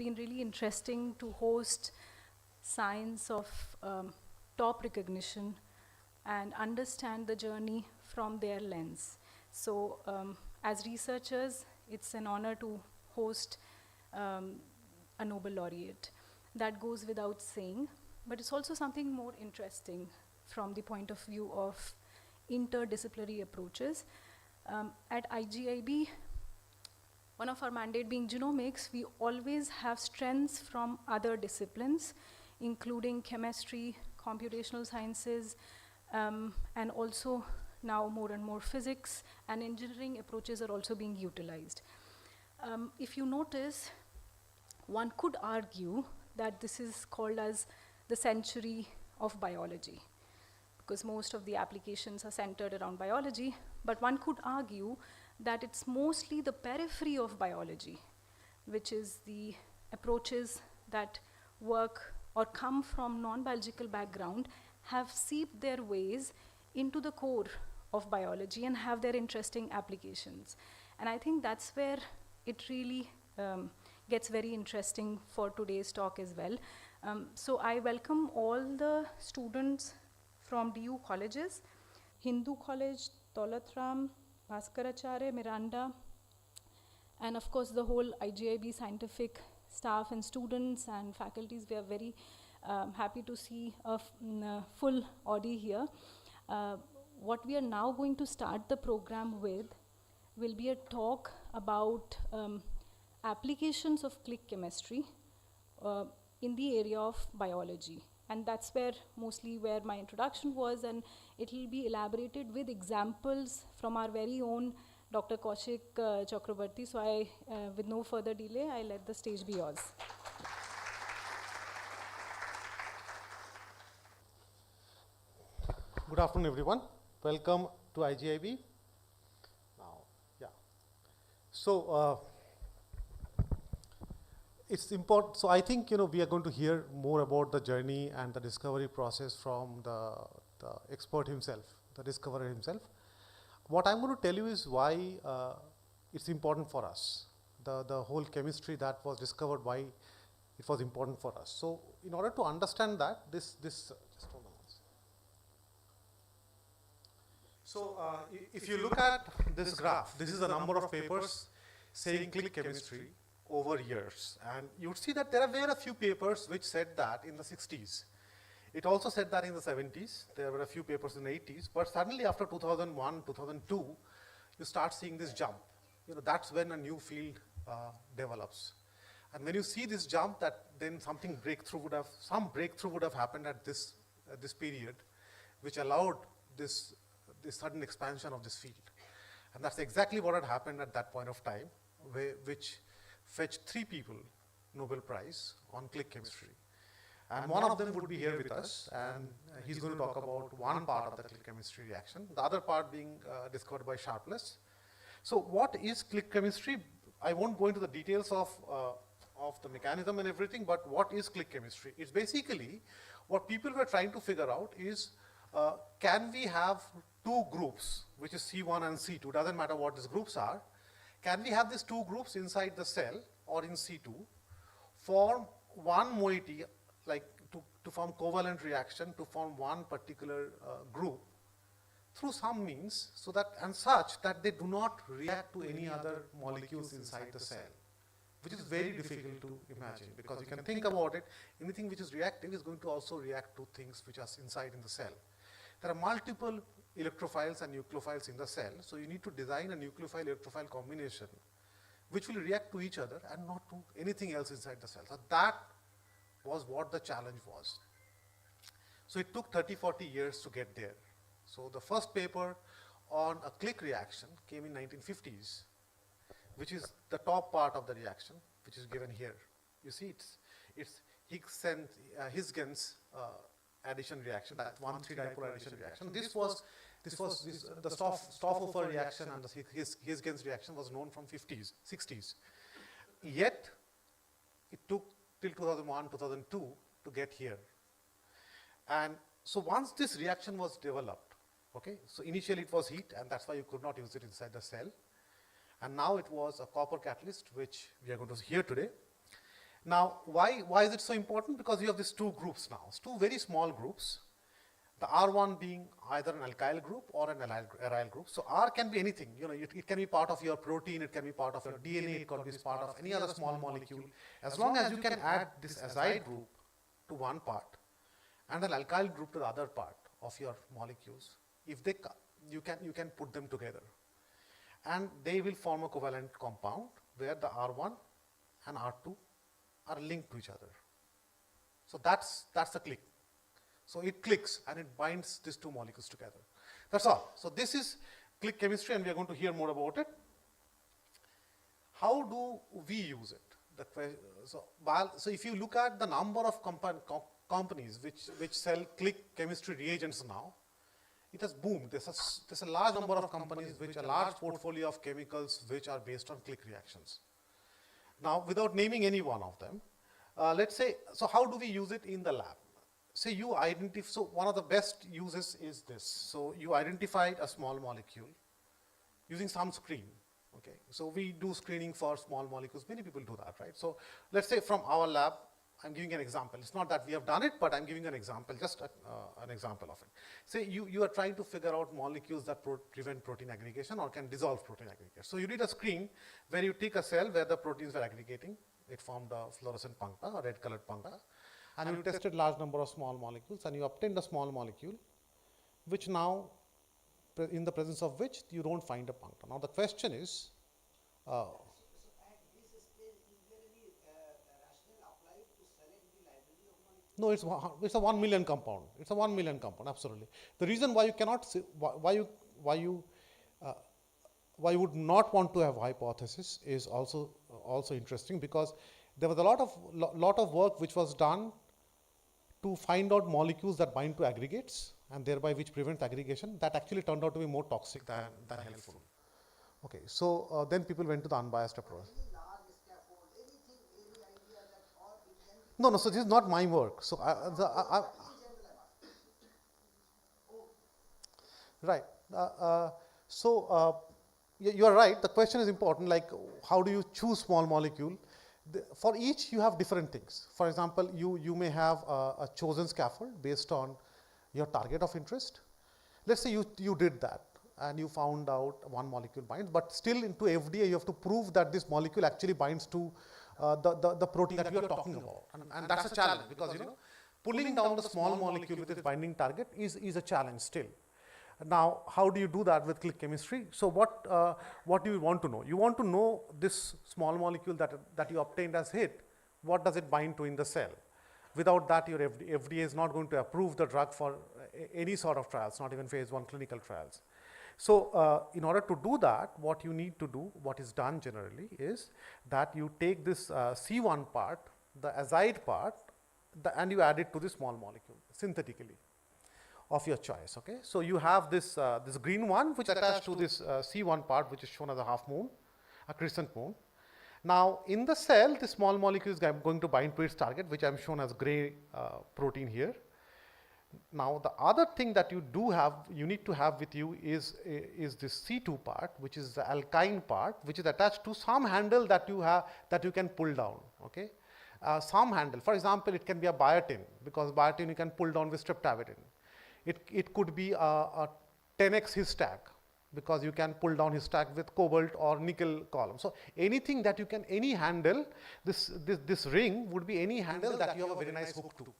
been really interesting to host science of top recognition and understand the journey from their lens. So as researchers, it's an honor to host a Nobel laureate. That goes without saying, but it's also something more interesting from the point of view of interdisciplinary approaches. At IGIB, one of our mandate being genomics, we always have strengths from other disciplines, including chemistry, computational sciences, and also now more and more physics and engineering approaches are also being utilized. If you notice, one could argue that this is called as the century of biology, because most of the applications are centered around biology, but one could argue that it's mostly the periphery of biology, which is the approaches that work or come from non-biological background have seeped their ways into the core of biology and have their interesting applications. And I think that's where it really gets very interesting for today's talk as well. So I welcome all the students from DU colleges, Hindu College, Daulatram, Bhaskaracharya, Miranda, and of course the whole IGIB scientific staff and students and faculties. We are very happy to see a full Audi here. What we are now going to start the program with will be a talk about applications of click chemistry in the area of biology. And that's where mostly where my introduction was, and it will be elaborated with examples from our very own Dr. Kaushik Chakrabarti. So I, with no further delay, I let the stage be yours. Good afternoon, everyone. Welcome to IGIB. Now, yeah. So it's important. So I think we are going to hear more about the journey and the discovery process from the expert himself, the discoverer himself. What I'm going to tell you is why it's important for us. The whole chemistry that was discovered, why it was important for us. So in order to understand that, just hold on. So if you look at this graph, this is the number of papers saying click chemistry over years. And you would see that there were a few papers which said that in the 60s. It also said that in the 70s. There were a few papers in the 80s. But suddenly after 2001, 2002, you start seeing this jump. That's when a new field develops. And when you see this jump, that then some breakthrough would have happened at this period, which allowed this sudden expansion of this field. And that's exactly what had happened at that point of time, which fetched 3 people Nobel Prize on click chemistry. And one of them would be here with us, and he's going to talk about one part of the click chemistry reaction, the other part being discovered by Sharpless. So what is click chemistry? I won't go into the details of the mechanism and everything, but what is click chemistry? It's basically what people were trying to figure out is, can we have 2 groups, which is C1 and C2, doesn't matter what these groups are. Can we have these 2 groups inside the cell or in C2 form one moiety, like to form covalent reaction, to form one particular group through some means, so that and such that they do not react to any other molecules inside the cell, which is very difficult to imagine, because you can think about it, anything which is reactive is going to also react to things which are inside in the cell. There are multiple electrophiles and nucleophiles in the cell, so you need to design a nucleophile-electrophile combination which will react to each other and not to anything else inside the cell. So that was what the challenge was. So it took 30-40 years to get there. So the first paper on a click reaction came in 1950s, which is the top part of the reaction, which is given here. You see, it's Higgs addition reaction, that 1,3 dipole addition reaction. This was the Stoffhofer reaction and the Higgs reaction was known from 50s, 60s. Yet it took till 2001, 2002 to get here. And so once this reaction was developed, okay, so initially it was heat, and that's why you could not use it inside the cell. And now it was a copper catalyst, which we are going to hear today. Now, why is it so important? Because you have these two groups now, two very small groups. The R1 being either an alkyl group or an aryl group. So R can be anything. It can be part of your protein, it can be part of your DNA, it can be part of any other small molecule. As long as you can add this azide group to one part and an alkyl group to the other part of your molecules, if they you can put them together, and they will form a covalent compound where the R1 and R2 are linked to each other. So that's the click. So it clicks and it binds these two molecules together. That's all. So this is click chemistry, and we are going to hear more about it. How do we use it? So if you look at the number of companies which sell click chemistry reagents now, it has boomed. There's a large number of companies which a large portfolio of chemicals which are based on click reactions. Now, without naming any one of them, let's say, so how do we use it in the lab? Say you identify, so one of the best uses is this. So you identified a small molecule using some screen. Okay, so we do screening for small molecules. Many people do that, right? So let's say from our lab, I'm giving an example. It's not that we have done it, but I'm giving an example, just an example of it. Say you are trying to figure out molecules that prevent protein aggregation or can dissolve protein aggregation. So you did a screen where you take a cell where the proteins were aggregating. It formed a fluorescent puncta, a red colored puncta. And you tested large number of small molecules, and you obtained a small molecule, which now, in the presence of which you don't find a puncta. Now the question is, no, it's a 1 million compound. It's a 1 million compound, absolutely. The reason why you cannot say, why you would not want to have hypothesis is also interesting, because there was a lot of work which was done to find out molecules that bind to aggregates and thereby which prevents aggregation. That actually turned out to be more toxic than helpful. Okay, so then people went to the unbiased approach. No, so this is not my work. So right. You are right. The question is important, like how do you choose small molecule? For each you have different things. For example, you may have a chosen scaffold based on your target of interest. Let's say you did that and you found out one molecule binds, but still into FDA you have to prove that this molecule actually binds to the protein that we are talking about. And that's a challenge, because pulling down the small molecule with its binding target is a challenge still. Now, how do you do that with click chemistry? So what do you want to know? You want to know this small molecule that you obtained as hit, what does it bind to in the cell? Without that, your FDA is not going to approve the drug for any sort of trials, not even phase 1 clinical trials. So in order to do that, what you need to do, what is done generally, is that you take this C1 part, the azide part, and you add it to the small molecule synthetically of your choice. Okay, so you have this this green one which attached to this C1 part, which is shown as a half moon, a crescent moon. Now in the cell, the small molecule is going to bind to its target, which I am shown as gray protein here. Now the other thing that you need to have with you is this C2 part, which is the alkyne part, which is attached to some handle that you can pull down. Okay, some handle. For example, it can be a biotin, because biotin you can pull down with streptavidin. It could be a 10x his stack, because you can pull down his stack with cobalt or nickel column. So anything that you can, any handle, this ring would be any handle that you have a very nice hook to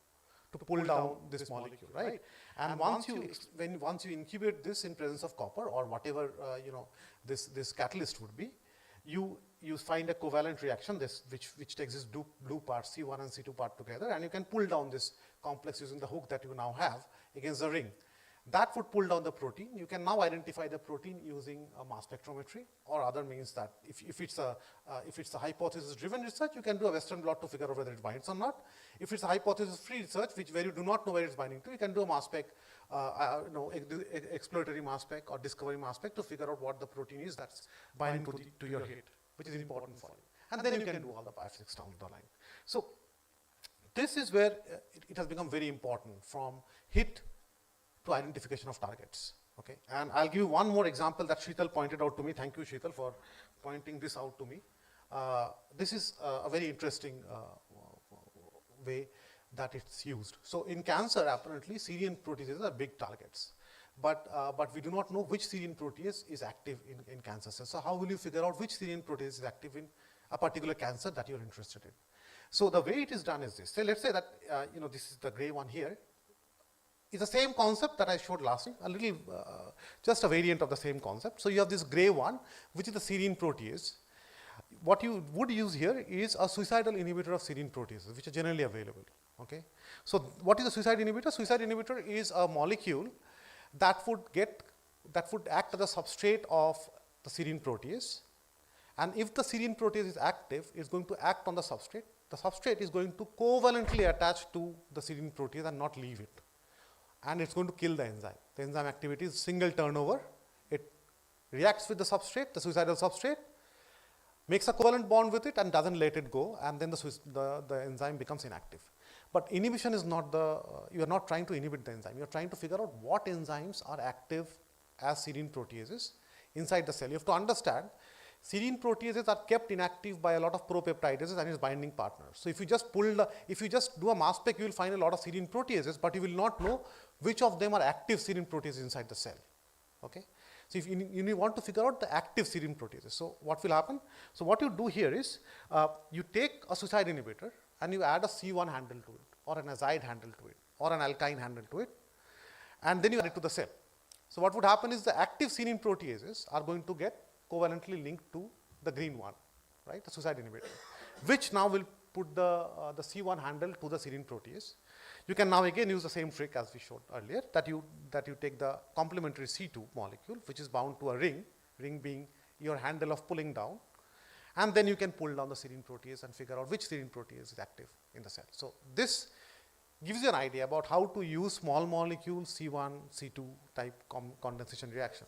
pull down this molecule, right? And once you incubate this in presence of copper or whatever this catalyst would be, you find a covalent reaction which takes this blue part C1 and C2 part together, and you can pull down this complex using the hook that you now have against the ring. That would pull down the protein. You can now identify the protein using a mass spectrometry or other means. That if it's a hypothesis-driven research, you can do a Western blot to figure out whether it binds or not. If it's a hypothesis-free research, where you do not know where it's binding to, you can do a mass spec, exploratory mass spec or discovery mass spec to figure out what the protein is that's binding to your hit, which is important for you. And then you can do all the biophysics down the line. So this is where it has become very important, from hit to identification of targets. Okay, and I'll give you one more example that Sheetal pointed out to me. Thank you, Sheetal, for pointing this out to me. This is a very interesting way that it's used. So in cancer, apparently, serine proteases are big targets. But we do not know which serine protease is active in cancer cells. So how will you figure out which serine protease is active in a particular cancer that you're interested in? So the way it is done is this. So let's say that, this is the gray one here. It's the same concept that I showed last time, a little, just a variant of the same concept. So you have this gray one, which is the serine protease. What you would use here is a suicidal inhibitor of serine proteases, which are generally available. Okay. So what is a suicide inhibitor? Suicide inhibitor is a molecule that would act as a substrate of the serine protease. And if the serine protease is active, it's going to act on the substrate. The substrate is going to covalently attach to the serine protease and not leave it. And it's going to kill the enzyme. The enzyme activity is single turnover. It reacts with the substrate, the suicidal substrate, makes a covalent bond with it and doesn't let it go, and then the enzyme becomes inactive. But inhibition is not you are not trying to inhibit the enzyme. You are trying to figure out what enzymes are active as serine proteases inside the cell. You have to understand, serine proteases are kept inactive by a lot of propeptidases and its binding partners. So if you just do a mass spec, you will find a lot of serine proteases, but you will not know which of them are active serine proteases inside the cell. Okay. So if you want to figure out the active serine proteases. So what will happen? So what you do here is, you take a suicide inhibitor and you add a C1 handle to it, or an azide handle to it, or an alkyne handle to it, and then you add it to the cell. So what would happen is the active serine proteases are going to get covalently linked to the green one, right, the suicide inhibitor, which now will put the C1 handle to the serine protease. You can now again use the same trick as we showed earlier, that you take the complementary C2 molecule, which is bound to a ring being your handle of pulling down, and then you can pull down the serine protease and figure out which serine protease is active in the cell. So this gives you an idea about how to use small molecule C1, C2 type condensation reaction.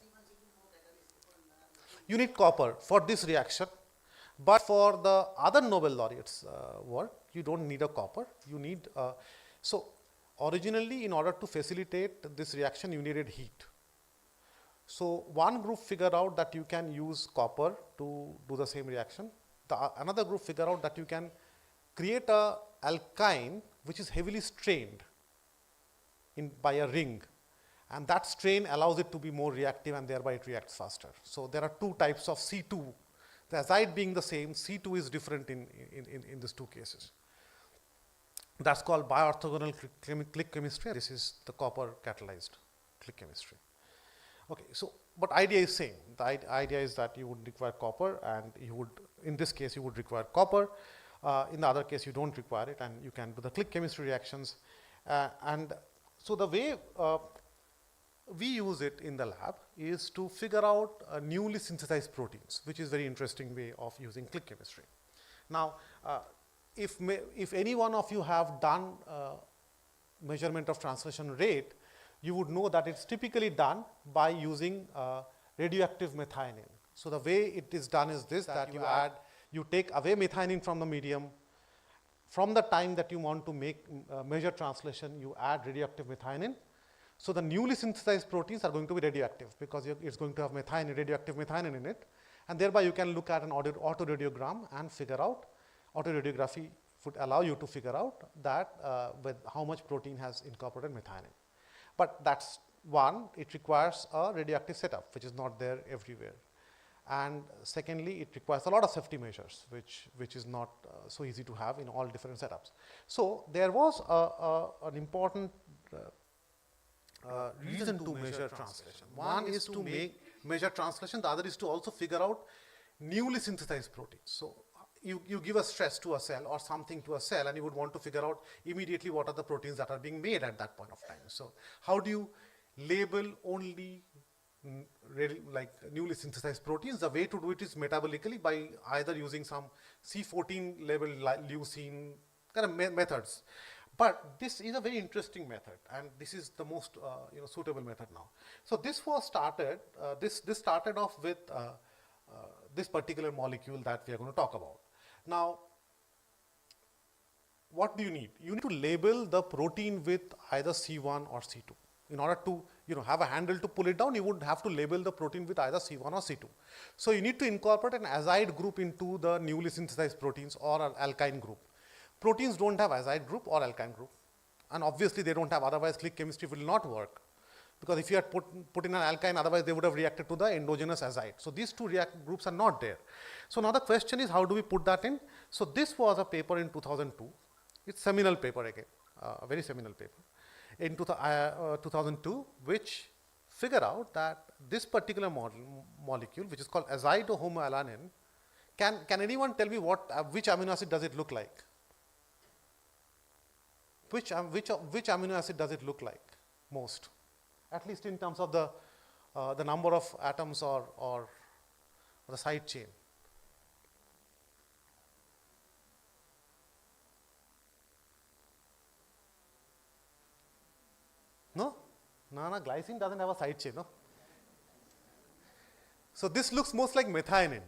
You need copper for this reaction, but for the other Nobel laureates' work, you don't need a copper. You need so originally, in order to facilitate this reaction, you needed heat. So one group figured out that you can use copper to do the same reaction. Another group figured out that you can create a alkyne which is heavily strained by a ring, and that strain allows it to be more reactive, and thereby it reacts faster. So there are two types of C2. The azide being the same, C2 is different in these two cases. That's called bioorthogonal click chemistry. This is the copper catalyzed click chemistry. Okay, so but idea is same. The idea is that you would require copper, and in this case you would require copper. In the other case you don't require it, and you can do the click chemistry reactions. And so the way we use it in the lab is to figure out newly synthesized proteins, which is a very interesting way of using click chemistry. Now, if any one of you have done measurement of translation rate, you would know that it's typically done by using radioactive methionine. So the way it is done is this, that you take away methionine from the medium. From the time that you want to measure translation, you add radioactive methionine. So the newly synthesized proteins are going to be radioactive, because it's going to have radioactive methionine in it, and thereby you can look at an autoradiogram and figure out. Autoradiography would allow you to figure out that with how much protein has incorporated methionine. But that's one, it requires a radioactive setup, which is not there everywhere. And secondly, it requires a lot of safety measures, which is not so easy to have in all different setups. So there was an important reason to measure translation. One is to measure translation, the other is to also figure out newly synthesized proteins. So you give a stress to a cell or something to a cell, and you would want to figure out immediately what are the proteins that are being made at that point of time. So how do you label only newly synthesized proteins? The way to do it is metabolically, by either using some C14 labeled leucine kind of methods. But this is a very interesting method, and this is the most suitable method now. So this was started. This started off with this particular molecule that we are going to talk about. Now, what do you need? You need to label the protein with either C1 or C2. In order to have a handle to pull it down, you would have to label the protein with either C1 or C2. So you need to incorporate an azide group into the newly synthesized proteins, or an alkyne group. proteins don't have azide group or alkyne group. And obviously they don't have, otherwise click chemistry will not work. Because if you had put in an alkyne, otherwise they would have reacted to the endogenous azide. So these two groups are not there. So now the question is, how do we put that in? So this was a paper in 2002. It's seminal paper again, a very seminal paper. In 2002, which figure out that this particular molecule, which is called azidohomoalanine, can anyone tell me which amino acid does it look like? Which amino acid does it look like most? At least in terms of the number of atoms or the side chain. No? No, glycine doesn't have a side chain, no? So this looks most like methionine.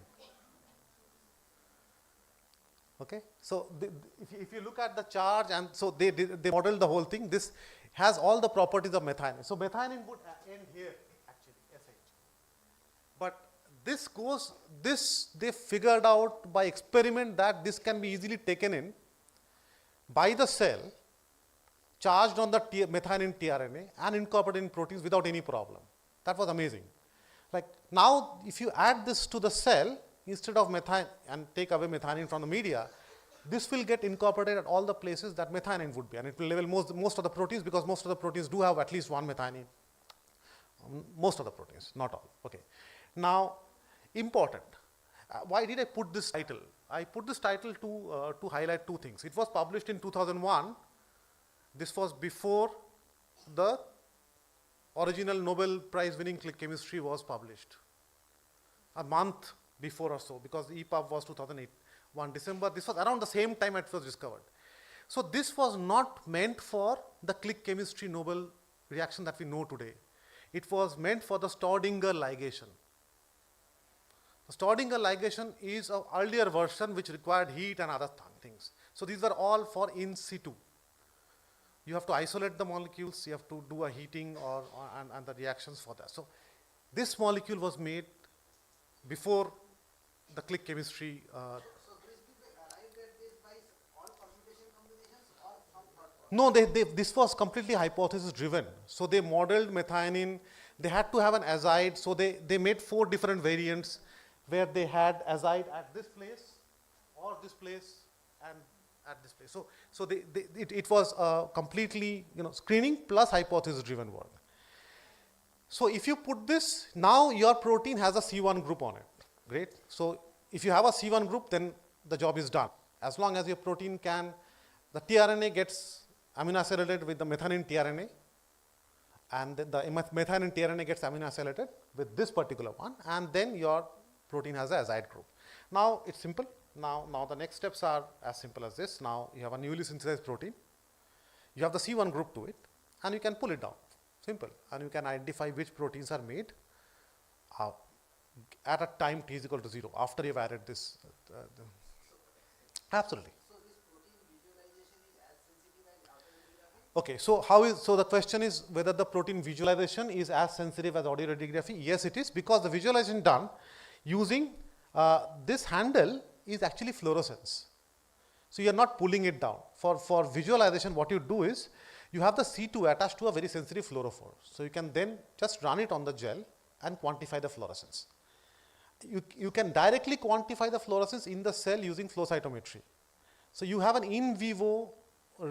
Okay, so if you look at the charge, and so they modeled the whole thing, this has all the properties of methionine. So methionine would end here actually, SH. But they figured out by experiment that this can be easily taken in by the cell, charged on the methionine tRNA and incorporated in proteins without any problem. That was amazing. Like now, if you add this to the cell, instead of methionine and take away methionine from the media, this will get incorporated at all the places that methionine would be, and it will level most of the proteins, because most of the proteins do have at least one methionine. Most of the proteins, not all. Okay. Now, important. Why did I put this title? I put this title to highlight two things. It was published in 2001. This was before the original Nobel Prize winning click chemistry was published. A month before or so, because the EPUB was 2001 December. This was around the same time it was discovered. So this was not meant for the click chemistry Nobel reaction that we know today. It was meant for the Staudinger ligation. The Staudinger ligation is an earlier version which required heat and other things. So these were all for in situ. You have to isolate the molecules, you have to do a heating and the reactions for that. So this molecule was made before the click chemistry. So these people arrived at this by all permutation combinations or some thought? No, this was completely hypothesis driven. So they modeled methionine. They had to have an azide. So they made 4 different variants where they had azide at this place or this place and at this place. So it was completely screening plus hypothesis driven work. So if you put this, now your protein has a C1 group on it. Great. So if you have a C1 group, then the job is done. As long as your protein the tRNA gets amino acylated with the methionine tRNA, and the methionine tRNA gets amino acylated with this particular one, and then your protein has a azide group. Now it's simple. Now the next steps are as simple as this. Now you have a newly synthesized protein. You have the C1 group to it, and you can pull it down. Simple. And you can identify which proteins are made at a time t is equal to 0 after you've added this. Absolutely. So this protein visualization is as sensitive as autoradiography? Okay, so the question is whether the protein visualization is as sensitive as autoradiography. Yes, it is, because the visualization done using this handle is actually fluorescence. So you are not pulling it down. For visualization, what you do is you have the C2 attached to a very sensitive fluorophore. So you can then just run it on the gel and quantify the fluorescence. You can directly quantify the fluorescence in the cell using flow cytometry. So you have an in vivo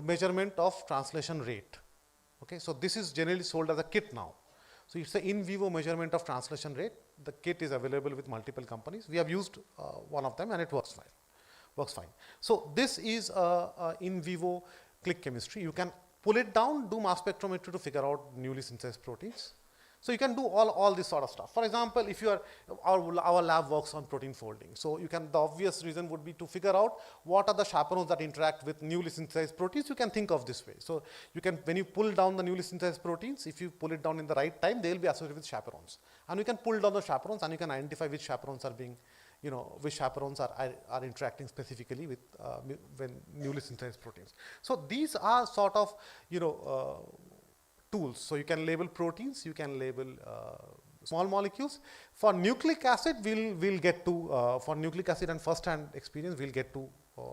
measurement of translation rate. Okay, so this is generally sold as a kit now. So it's an in vivo measurement of translation rate. The kit is available with multiple companies. We have used one of them and it works fine. So this is in vivo click chemistry. You can pull it down, do mass spectrometry to figure out newly synthesized proteins. So you can do all this sort of stuff. For example, if you are, our lab works on protein folding. So you can, the obvious reason would be to figure out what are the chaperones that interact with newly synthesized proteins. You can think of this way. So you can, when you pull down the newly synthesized proteins, if you pull it down in the right time, they will be associated with chaperones. And you can pull down the chaperones and you can identify which chaperones are being, which chaperones are interacting specifically with when newly synthesized proteins. So these are sort of, tools. So you can label proteins, you can label small molecules. For nucleic acid, we'll get to, for nucleic acid and first-hand experience, we'll get to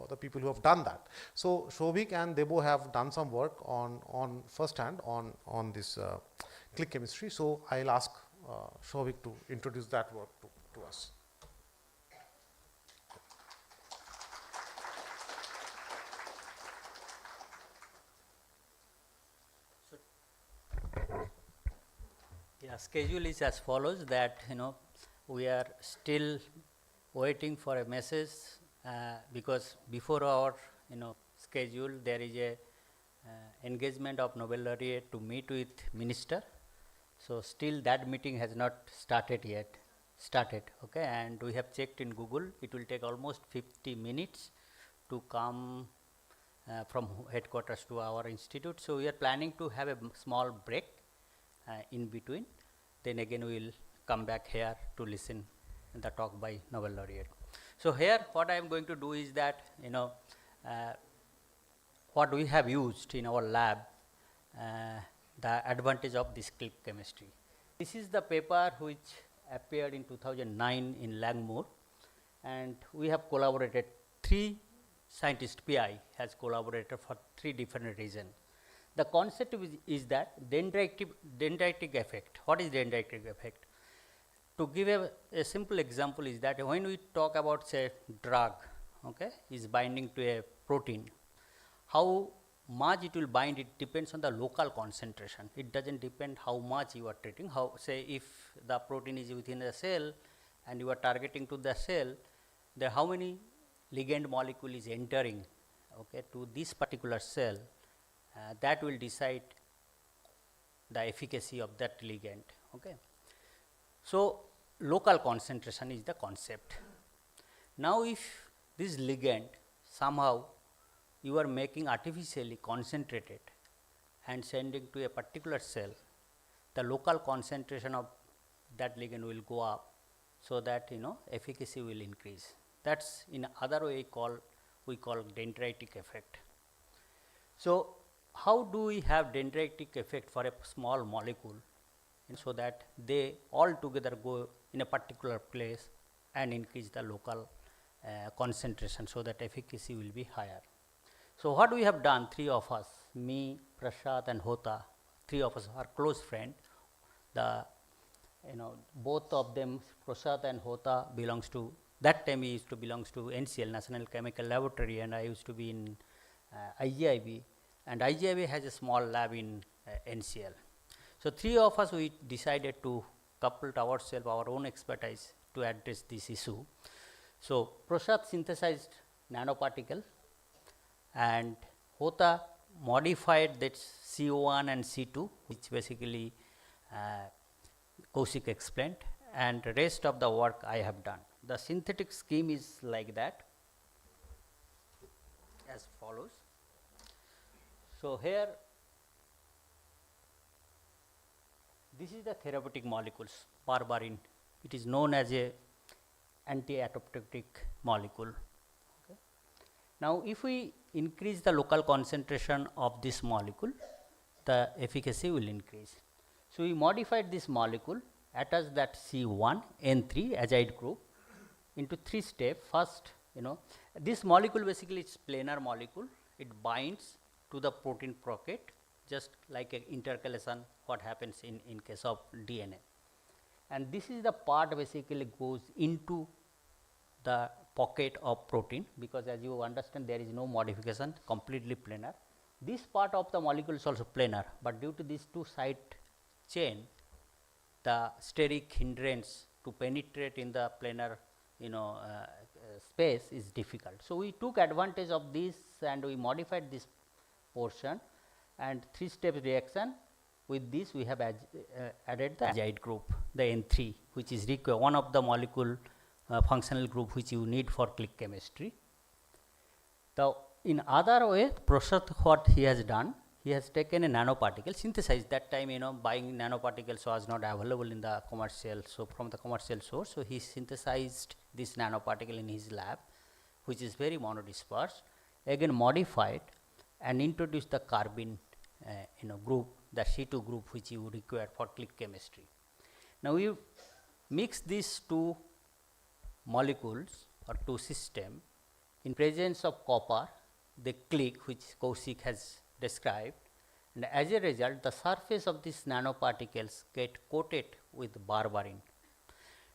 the people who have done that. So Shobik and Debo have done some work on first hand on this click chemistry. So I'll ask Shobik to introduce that work to us. Yeah, schedule is as follows that we are still waiting for a message because before our schedule there is a engagement of Nobel laureate to meet with minister. So still that meeting has not started yet. Okay, and we have checked in Google. It will take almost 50 minutes to come from headquarters to our institute. So we are planning to have a small break in between. Then again we will come back here to listen the talk by Nobel laureate. So here what I am going to do is that what we have used in our lab, the advantage of this click chemistry. This is the paper which appeared in 2009 in Langmuir, and we have collaborated, 3 scientists, PI has collaborated for 3 different reasons. The concept is that dendritic effect. What is dendritic effect? To give a simple example is that when we talk about, say, drug, okay, is binding to a protein, how much it will bind, it depends on the local concentration. It doesn't depend how much you are treating. How, say, if the protein is within a cell and you are targeting to the cell, then how many ligand molecule is entering, okay, to this particular cell, that will decide the efficacy of that ligand. Okay. So local concentration is the concept. Now if this ligand somehow you are making artificially concentrated and sending to a particular cell, the local concentration of that ligand will go up, so that efficacy will increase. That's in other way we call dendritic effect. So how do we have dendritic effect for a small molecule, so that they all together go in a particular place and increase the local concentration, so that efficacy will be higher. So what we have done, 3 of us, me, Prashad and Hota, 3 of us are close friends. The both of them, Prashad and Hota, belongs to, that time he used to belongs to NCL, National Chemical Laboratory, and I used to be in IGIB, and IGIB has a small lab in NCL. So 3 of us, we decided to couple ourselves, our own expertise, to address this issue. So Prashad synthesized nanoparticle, and Hota modified that CO1 and C2, which basically Kaushik explained, and rest of the work I have done. The synthetic scheme is like that, as follows. So here, this is the therapeutic molecules, barbarin. It is known as a anti-apoptotic molecule. Okay. Now if we increase the local concentration of this molecule, the efficacy will increase. So we modified this molecule, attached that C1, N3 azide group into 3 steps. First, this molecule basically is planar molecule. It binds to the protein pocket, just like a intercalation what happens in case of DNA. And this is the part basically goes into the pocket of protein, because as you understand there is no modification, completely planar. This part of the molecule is also planar, but due to these 2 side chain, the steric hindrance to penetrate in the planar space is difficult. So we took advantage of this and we modified this portion, and 3-step reaction. With this we have added the azide group, the N3, which is one of the molecule functional group which you need for click chemistry. Now in other way, Prashad, what he has done, he has taken a nanoparticle, synthesized. That time buying nanoparticles was not available in the commercial, so from the commercial source, so he synthesized this nanoparticle in his lab, which is very monodispersed, again modified and introduced the carbene group, the C2 group which you require for click chemistry. Now you mix these 2 molecules or 2 systems In presence of copper, they click, which Kaushik has described, and as a result, the surface of these nanoparticles get coated with berberine.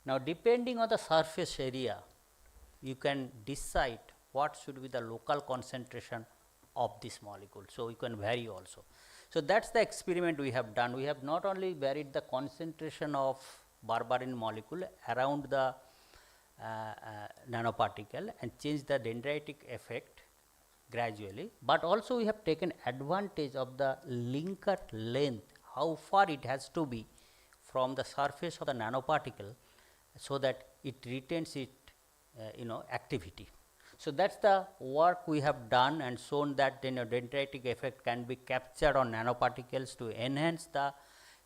Now, depending on the surface area, you can decide what should be the local concentration of this molecule. So, you can vary also. So, that is the experiment we have done. We have not only varied the concentration of berberine molecule around the nanoparticle and changed the dendritic effect gradually, but also we have taken advantage of the linker length, how far it has to be from the surface of the nanoparticle, so that it retains its activity. So, that is the work we have done and shown that dendritic effect can be captured on nanoparticles to enhance the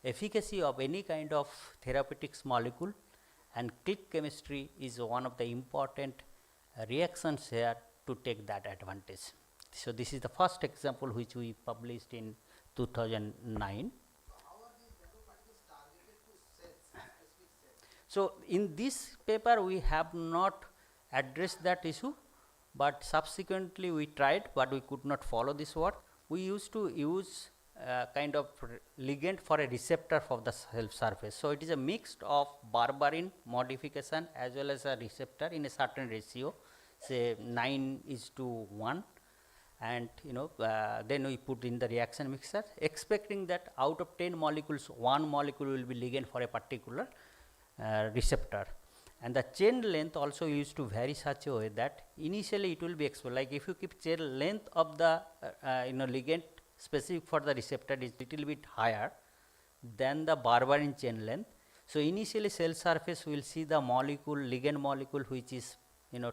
efficacy of any kind of therapeutics molecule, and click chemistry is one of the important reactions here to take that advantage. So, this is the first example which we published in 2009. How are these nanoparticles targeted to cells, specific cells? So, in this paper we have not addressed that issue, but subsequently we tried, but we could not follow this work. We used to use kind of ligand for a receptor for the cell surface. So, it is a mix of berberine modification as well as a receptor in a certain ratio, say 9:1, and then we put in the reaction mixer, expecting that out of 10 molecules, 1 molecule will be ligand for a particular receptor. And the chain length also used to vary such a way that initially it will be exposed, like if you keep chain length of the ligand specific for the receptor is little bit higher than the berberine chain length. So, initially cell surface will see the molecule, ligand molecule which is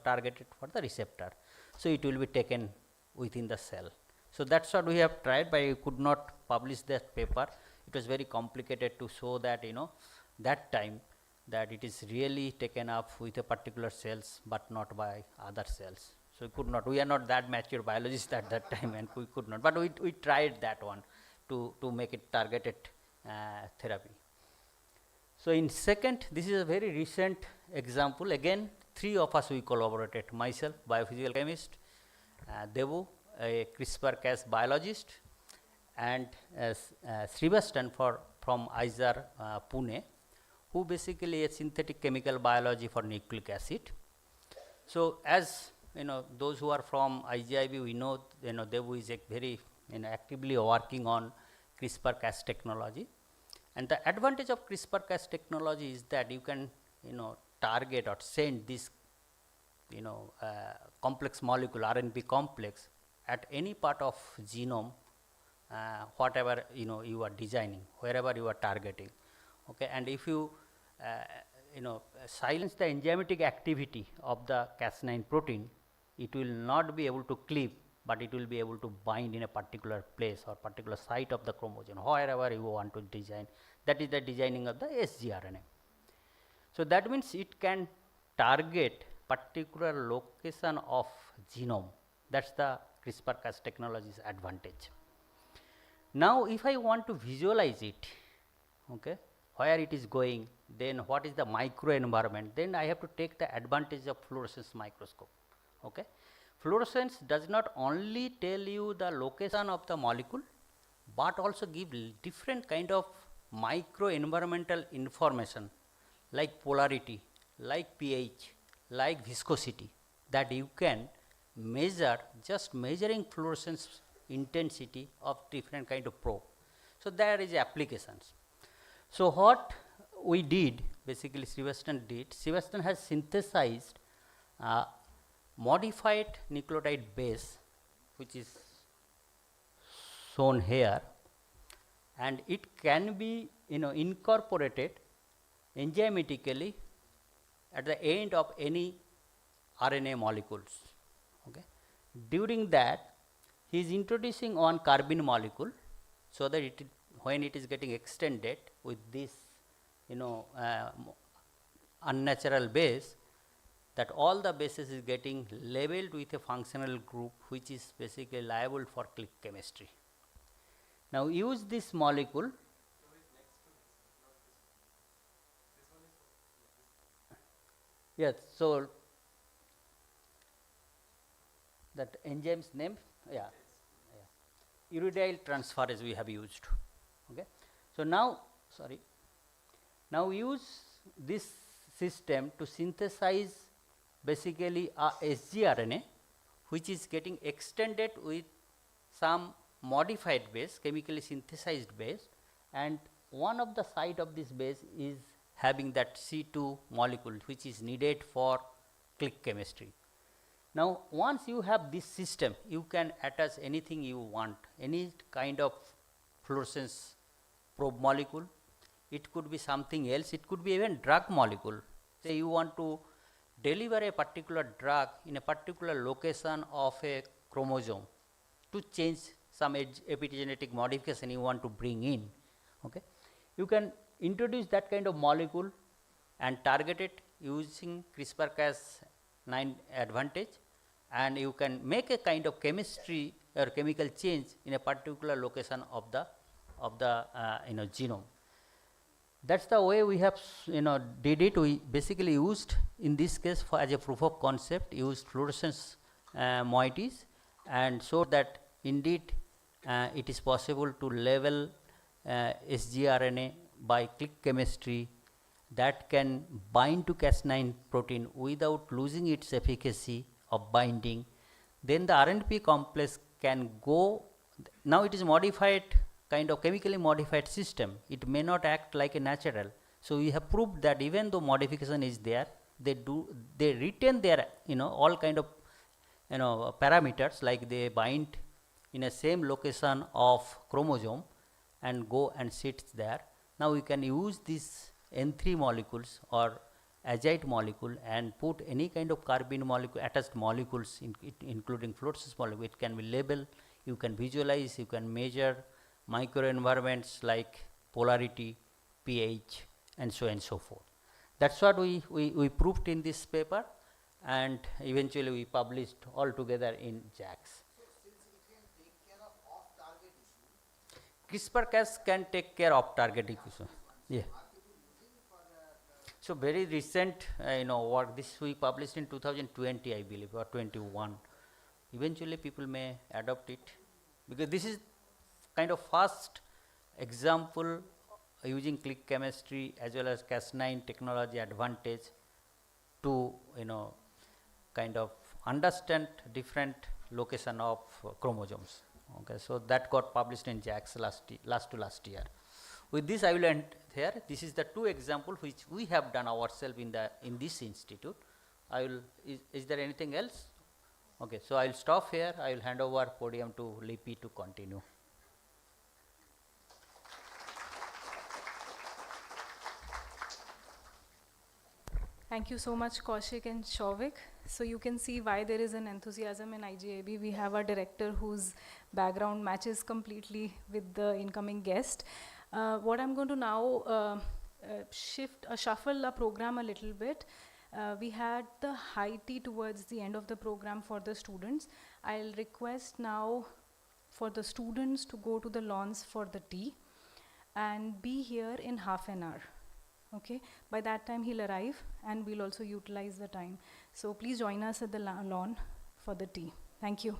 targeted for the receptor. So, it will be taken within the cell. So, that is what we have tried, but we could not publish that paper. It was very complicated to show that that time that it is really taken up with a particular cells, but not by other cells. So, we could not, we are not that mature biologists at that time, and we could not, but we tried that one to make it targeted therapy. So, in second, this is a very recent example. Again, 3 of us we collaborated, myself, biophysical chemist, Devu, a CRISPR-Cas biologist, and Srivastan from ISAR Pune, who basically a synthetic chemical biology for nucleic acid. So, as those who are from IGIB, we know Devu is a very actively working on CRISPR-Cas technology, and the advantage of CRISPR-Cas technology is that you can target or send this complex molecule, RNP complex, at any part of genome, whatever you are designing, wherever you are targeting. Okay, and if you silence the enzymatic activity of the Cas9 protein, it will not be able to cleave, but it will be able to bind in a particular place or particular site of the chromosome, wherever you want to design. That is the designing of the sgRNA. So, that means it can target particular location of genome. That is the CRISPR-Cas technology's advantage. Now, if I want to visualize it, okay, where it is going, then what is the microenvironment, then I have to take the advantage of fluorescence microscope. Okay. Fluorescence does not only tell you the location of the molecule, but also give different kind of microenvironmental information like polarity, like pH, like viscosity, that you can measure just measuring fluorescence intensity of different kind of probe. So, there is applications. So, what we did, basically Srivastan has synthesized modified nucleotide base, which is shown here, and it can be incorporated enzymatically at the end of any RNA molecules. Okay. During that, he is introducing one carbene molecule, so that when it is getting extended with this unnatural base, that all the bases is getting labeled with a functional group which is basically liable for click chemistry. Now, use this molecule. Yes, so that enzyme's name, yeah, uridyl transferase we have used. Okay. So now, sorry, now use this system to synthesize basically a sgRNA which is getting extended with some modified base, chemically synthesized base, and one of the side of this base is having that C2 molecule which is needed for click chemistry. Now, once you have this system, you can attach anything you want, any kind of fluorescence probe molecule. It could be something else, it could be even drug molecule. Say you want to deliver a particular drug in a particular location of a chromosome to change some epigenetic modification you want to bring in. Okay. You can introduce that kind of molecule and target it using CRISPR-Cas9 advantage, and you can make a kind of chemistry or chemical change in a particular location of the genome. That's the way we have did it. We basically used in this case for as a proof of concept used fluorescence moieties, and so that indeed it is possible to level sgRNA by click chemistry that can bind to Cas9 protein without losing its efficacy of binding. Then the RNP complex can go, now it is modified, kind of chemically modified system, it may not act like a natural. So we have proved that even though modification is there, they retain their all kind of parameters, like they bind in a same location of chromosome and go and sit there. Now we can use these N3 molecules or azide molecule and put any kind of carbene molecule, attached molecules including fluorescence molecule. It can be labeled, you can visualize, you can measure microenvironments like polarity, pH, and so on and so forth. That's what we proved in this paper, and eventually we published all together in JACS. So since it can take care of off-target issue, CRISPR-Cas can take care of target issue. Yeah. are people using for So very recent, work. This we published in 2020, I believe, or 21. Eventually, people may adopt it, because this is kind of first example using click chemistry as well as Cas9 technology advantage to kind of understand different location of chromosomes. Okay, so that got published in JACS last year. With this, I will end here. This is the two examples which we have done ourselves in this institute. Is there anything else? Okay, so I will stop here. I will hand over podium to Lipi to continue. Thank you so much, Kaushik and Shovik. So you can see why there is an enthusiasm in IGIB. We have a director whose background matches completely with the incoming guest. What I'm going to now shuffle the program a little bit. We had the high tea towards the end of the program for the students. I'll request now for the students to go to the lawns for the tea and be here in half an hour. Okay, by that time he'll arrive and we'll also utilize the time. So please join us at the lawn for the tea. Thank you.